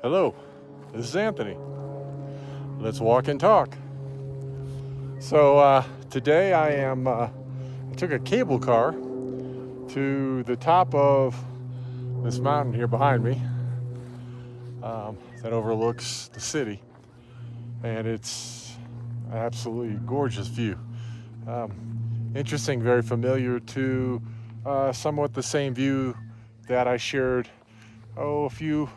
Hello, this is Anthony. Let's walk and talk. So today I took a cable car to the top of this mountain here behind me that overlooks the city, and it's an absolutely gorgeous view. Interesting, very familiar to somewhat the same view that I shared a few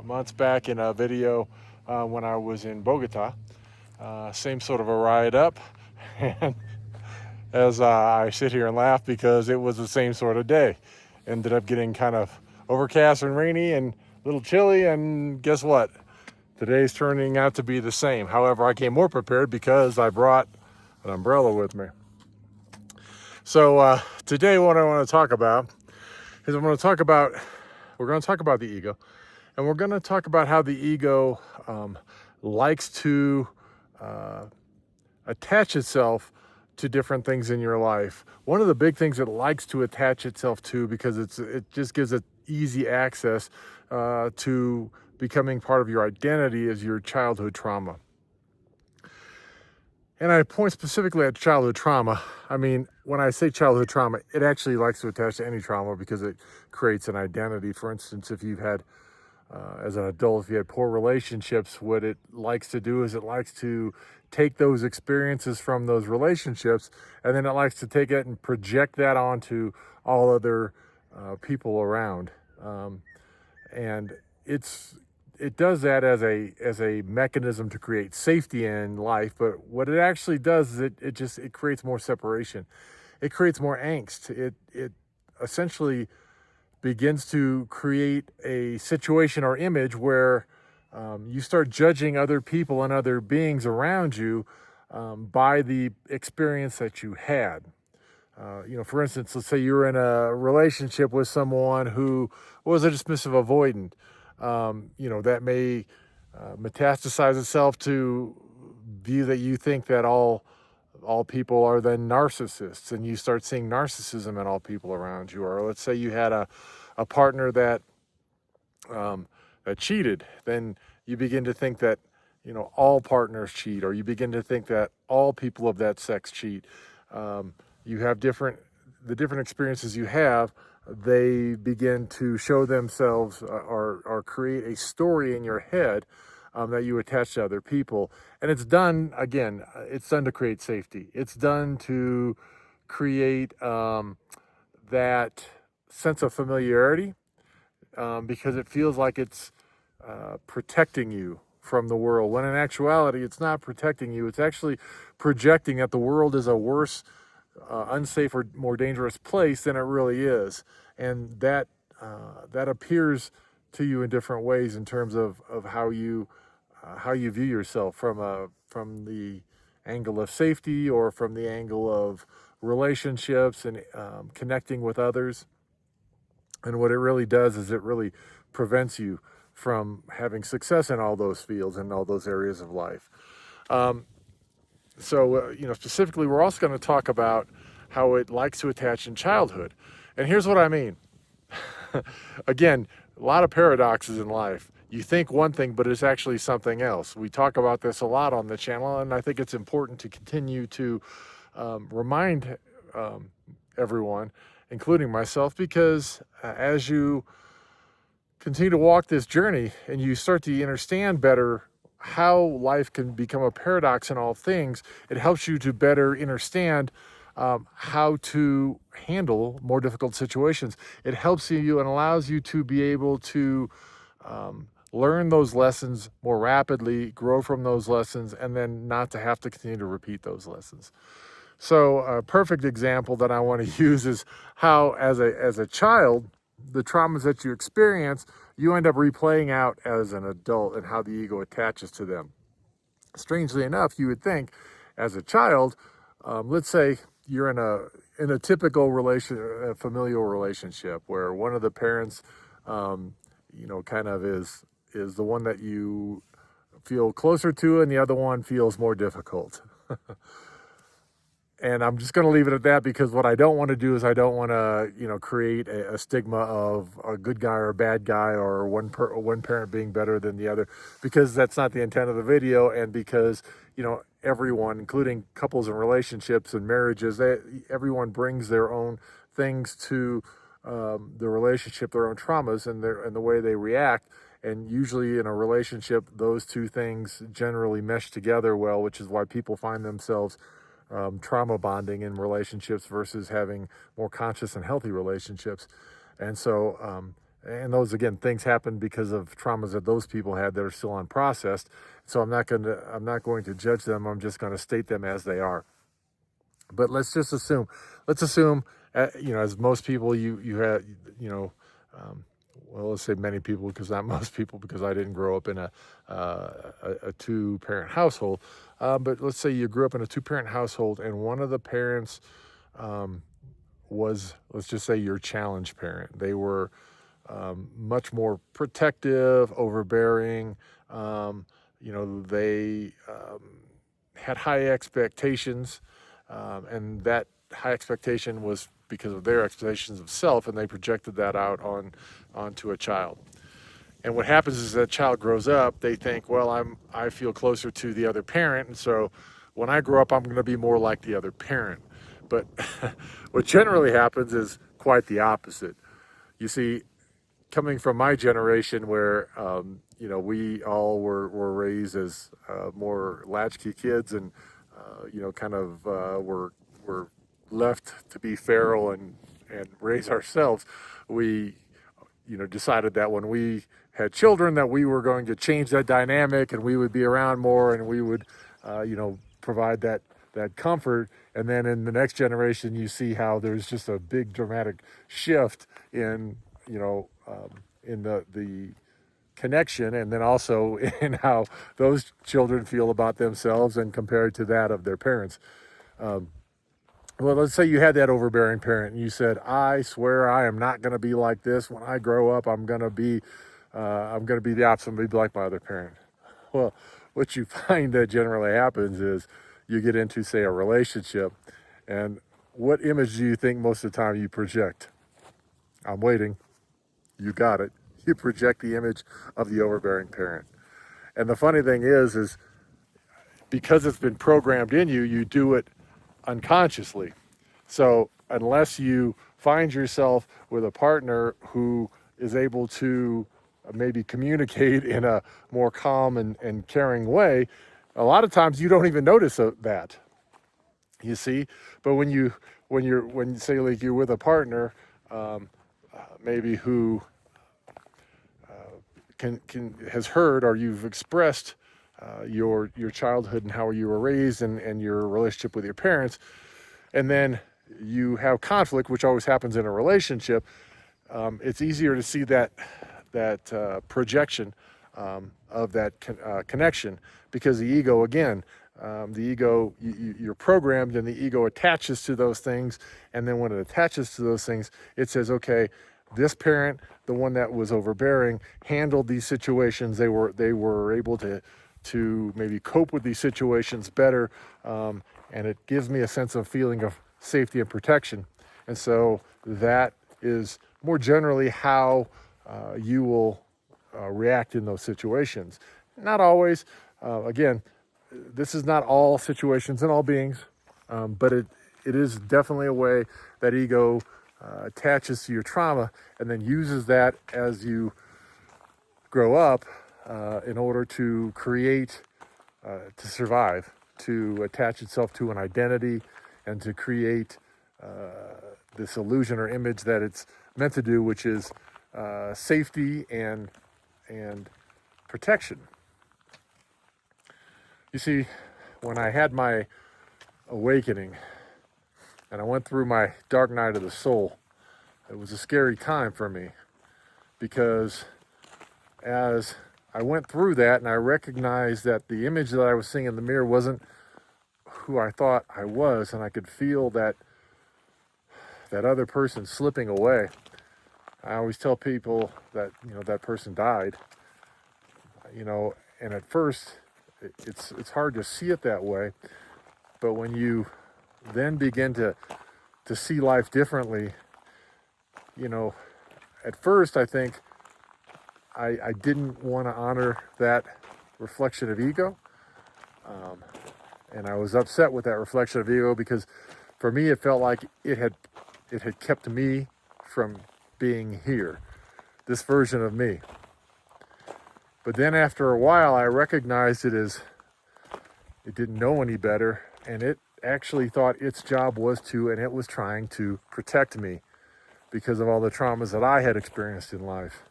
months back in a video when I was in Bogota. Same sort of a ride up, and as I sit here and laugh because it was the same sort of day. Ended up getting kind of overcast and rainy and a little chilly, and guess what? Today's turning out to be the same. However, I came more prepared because I brought an umbrella with me. So today what I want to talk about is we're going to talk about the ego, and we're going to talk about how the ego likes to attach itself to different things in your life. One of the big things it likes to attach itself to, because it just gives it easy access to becoming part of your identity, is your childhood trauma. And I point specifically at childhood trauma. I mean, when I say childhood trauma, it actually likes to attach to any trauma because it creates an identity. For instance, if you've had, as an adult, if you had poor relationships, what it likes to do is it likes to take those experiences from those relationships, and then it likes to take it and project that onto all other people around. And it does that as a mechanism to create safety in life, but what it actually does is it creates more separation. It creates more angst. It essentially begins to create a situation or image where you start judging other people and other beings around you by the experience that you had. For instance, let's say you're in a relationship with someone who was a dismissive avoidant. That may metastasize itself to view that you think that all people are then narcissists, and you start seeing narcissism in all people around you. Or let's say you had a partner that cheated, then you begin to think that all partners cheat, or you begin to think that all people of that sex cheat. You have the different experiences you have, they begin to show themselves or create a story in your head that you attach to other people. And it's done to create safety. It's done to create that sense of familiarity, because it feels like it's protecting you from the world, when in actuality it's not protecting you. It's actually projecting that the world is a worse, unsafe, or more dangerous place than it really is. And that appears to you in different ways in terms of how you view yourself, from the angle of safety, or from the angle of relationships and connecting with others. And what it really does is it really prevents you from having success in all those fields and all those areas of life. Specifically, we're also going to talk about how it likes to attach in childhood. And here's what I mean. Again, a lot of paradoxes in life. You think one thing, but it's actually something else. We talk about this a lot on the channel, and I think it's important to continue to remind everyone, including myself, because as you continue to walk this journey and you start to understand better how life can become a paradox in all things, it helps you to better understand how to handle more difficult situations. It helps you and allows you to be able to learn those lessons more rapidly, grow from those lessons, and then not to have to continue to repeat those lessons. So a perfect example that I want to use is how, as a child, the traumas that you experience, you end up replaying out as an adult, and how the ego attaches to them. Strangely enough, you would think, as a child, let's say you're in a typical familial relationship where one of the parents, kind of is the one that you feel closer to, and the other one feels more difficult. And I'm just going to leave it at that, because what I don't want to do is I don't want to, create a stigma of a good guy or a bad guy, or one parent being better than the other, because that's not the intent of the video. And because, everyone, including couples and relationships and marriages, everyone brings their own things to the relationship, their own traumas and the way they react. And usually in a relationship, those two things generally mesh together well, which is why people find themselves trauma bonding in relationships versus having more conscious and healthy relationships. And so, and those, again, things happen because of traumas that those people had that are still unprocessed. So I'm not going to judge them. I'm just going to state them as they are. But let's assume, as most people, you had, well, let's say many people, because not most people, because I didn't grow up in a two-parent household. But let's say you grew up in a two-parent household, and one of the parents was, let's just say, your challenge parent. They were much more protective, overbearing. They had high expectations, and that high expectation was because of their expectations of self, and they projected that out onto a child. And what happens is that child grows up, they think, well, I feel closer to the other parent, and so when I grow up, I'm going to be more like the other parent. But what generally happens is quite the opposite. You see, coming from my generation, where we all were raised as more latchkey kids, and were left to be feral and raise ourselves. We decided that when we had children, that we were going to change that dynamic, and we would be around more, and we would provide that comfort. And then in the next generation, you see how there's just a big dramatic shift in in the connection, and then also in how those children feel about themselves and compared to that of their parents. Well, let's say you had that overbearing parent, and you said, "I swear I am not going to be like this. When I grow up, I'm going to be the opposite. I'm going to be like my other parent." Well, what you find that generally happens is you get into, say, a relationship, and what image do you think most of the time you project? I'm waiting. You got it. You project the image of the overbearing parent. And the funny thing is because it's been programmed in you, you do it unconsciously. So unless you find yourself with a partner who is able to maybe communicate in a more calm and caring way, a lot of times you don't even notice that, you see. But when you say, like, you're with a partner, maybe who has heard, or you've expressed your childhood and how you were raised, and your relationship with your parents, and then you have conflict, which always happens in a relationship. It's easier to see that projection of that connection, because the ego, again, you're programmed, and the ego attaches to those things. And then when it attaches to those things, it says, okay, this parent, the one that was overbearing, handled these situations. They were able to maybe cope with these situations better, and it gives me a sense of feeling of safety and protection. And so that is more generally how you will react in those situations. Not always. Again, this is not all situations and all beings, but it is definitely a way that ego attaches to your trauma, and then uses that as you grow up in order to create, to survive, to attach itself to an identity, and to create this illusion or image that it's meant to do, which is safety and protection. You see, when I had my awakening and I went through my dark night of the soul, it was a scary time for me, because as I went through that and I recognized that the image that I was seeing in the mirror wasn't who I thought I was, and I could feel that other person slipping away. I always tell people that that person died, and at first it's hard to see it that way, but when you then begin to see life differently. You know, at first I think I didn't want to honor that reflection of ego. And I was upset with that reflection of ego because for me it felt like it had kept me from being here, this version of me. But then after a while I recognized it as it didn't know any better, and it actually thought its job was to, and it was trying to protect me because of all the traumas that I had experienced in life.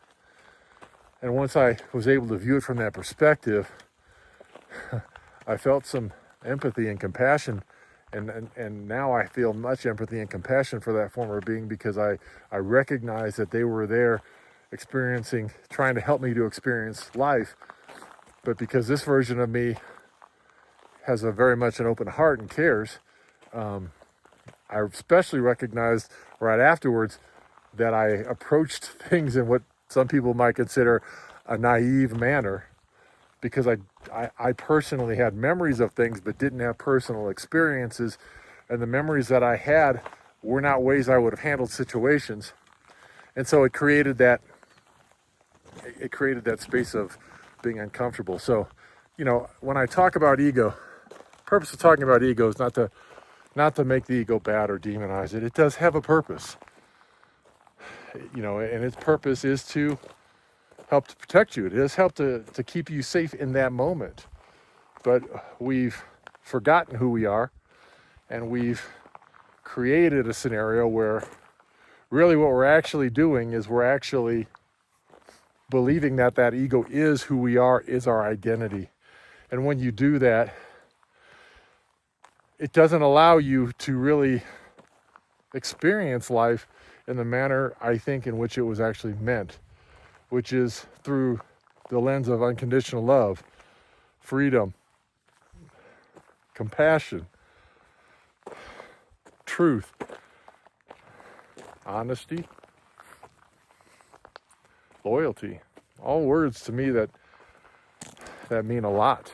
And once I was able to view it from that perspective, I felt some empathy and compassion, and now I feel much empathy and compassion for that former being because I recognize that they were there trying to help me to experience life. But because this version of me has a very much an open heart and cares, I especially recognized right afterwards that I approached things in what some people might consider a naive manner, because I personally had memories of things but didn't have personal experiences, and the memories that I had were not ways I would have handled situations. And so it created that space of being uncomfortable. So, you know, when I talk about ego, the purpose of talking about ego is not to make the ego bad or demonize it. It does have a purpose, you know, and its purpose is to help to protect you. It does help to keep you safe in that moment. But we've forgotten who we are, and we've created a scenario where really what we're actually doing is we're actually believing that ego is who we are, is our identity. And when you do that, it doesn't allow you to really experience life in the manner, I think, in which it was actually meant, which is through the lens of unconditional love, freedom, compassion, truth, honesty, loyalty. All words to me that mean a lot.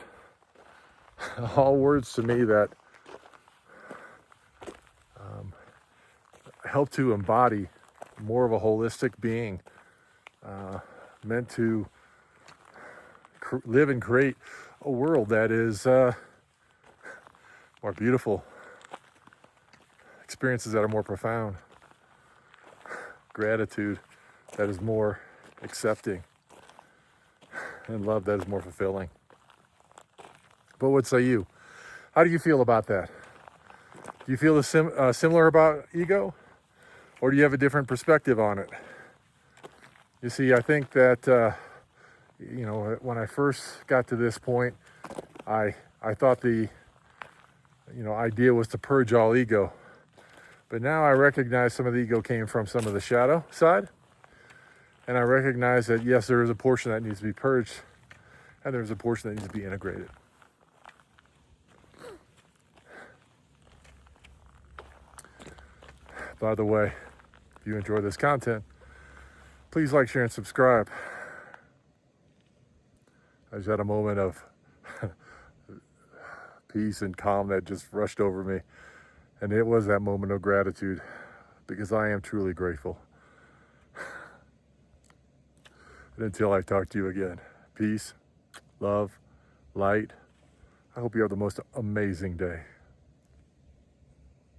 All words to me that help to embody more of a holistic being, meant to live and create a world that is more beautiful, experiences that are more profound, gratitude that is more accepting, and love that is more fulfilling. But what say you? How do you feel about that? Do you feel similar about ego? Or do you have a different perspective on it? You see, I think that, you know, when I first got to this point, I thought the, you know, idea was to purge all ego. But now I recognize some of the ego came from some of the shadow side. And I recognize that, yes, there is a portion that needs to be purged, and there's a portion that needs to be integrated. By the way, if you enjoy this content, please like, share, and subscribe. I just had a moment of peace and calm that just rushed over me. And it was that moment of gratitude, because I am truly grateful. And until I talk to you again, peace, love, light. I hope you have the most amazing day.